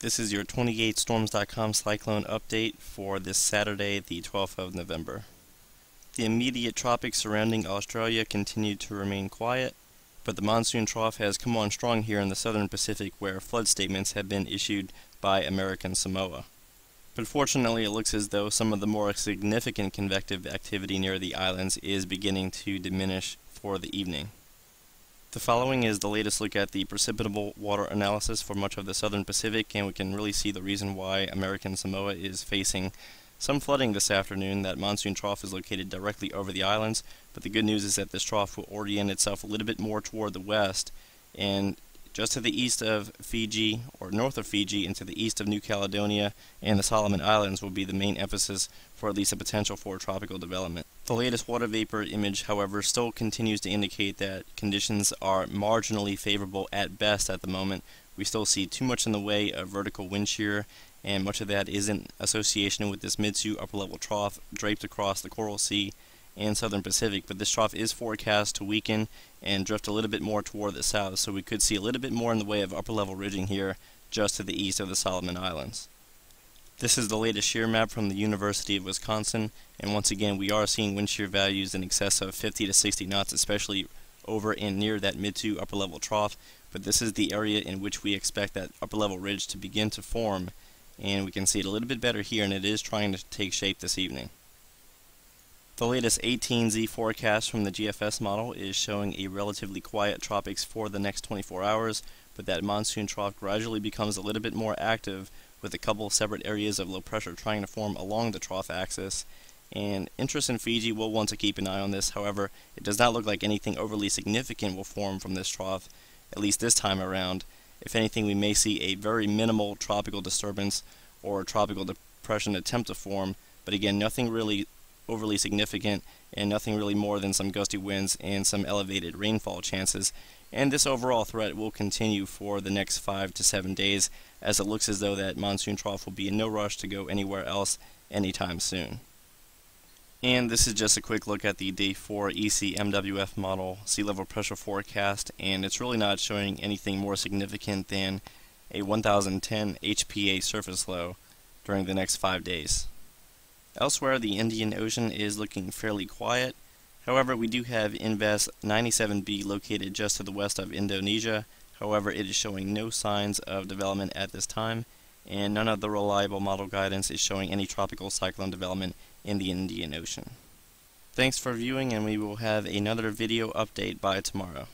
This is your 28storms.com cyclone update for this Saturday, the 12th of November. The immediate tropics surrounding Australia continue to remain quiet, but the monsoon trough has come on strong here in the southern Pacific, where flood statements have been issued by American Samoa. But fortunately, it looks as though some of the more significant convective activity near the islands is beginning to diminish for the evening. The following is the latest look at the precipitable water analysis for much of the southern Pacific, and we can really see the reason why American Samoa is facing some flooding this afternoon. That monsoon trough is located directly over the islands, but the good news is that this trough will orient itself a little bit more toward the west, and just to the east of Fiji, or north of Fiji, and to the east of New Caledonia and the Solomon Islands will be the main emphasis for at least a potential for tropical development. The latest water vapor image, however, still continues to indicate that conditions are marginally favorable at best at the moment. We still see too much in the way of vertical wind shear, and much of that is in association with this mid-to upper-level trough draped across the Coral Sea and southern Pacific, but this trough is forecast to weaken and drift a little bit more toward the south, so we could see a little bit more in the way of upper-level ridging here just to the east of the Solomon Islands. This is the latest shear map from the University of Wisconsin, and once again we are seeing wind shear values in excess of 50 to 60 knots, especially over and near that mid-to upper-level trough, but this is the area in which we expect that upper-level ridge to begin to form, and we can see it a little bit better here, and it is trying to take shape this evening. The latest 18Z forecast from the GFS model is showing a relatively quiet tropics for the next 24 hours, but that monsoon trough gradually becomes a little bit more active with a couple separate areas of low pressure trying to form along the trough axis. And interest in Fiji will want to keep an eye on this. However, it does not look like anything overly significant will form from this trough, at least this time around. If anything, we may see a very minimal tropical disturbance or tropical depression attempt to form, but again, nothing really overly significant and nothing really more than some gusty winds and some elevated rainfall chances, and this overall threat will continue for the next 5 to 7 days, as it looks as though that monsoon trough will be in no rush to go anywhere else anytime soon. And this is just a quick look at the Day 4 ECMWF model sea level pressure forecast, and it's really not showing anything more significant than a 1010 HPA surface low during the next 5 days. Elsewhere, the Indian Ocean is looking fairly quiet. However, we do have Invest 97b located just to the west of Indonesia. However, it is showing no signs of development at this time, and none of the reliable model guidance is showing any tropical cyclone development in the Indian Ocean. Thanks for viewing, and we will have another video update by tomorrow.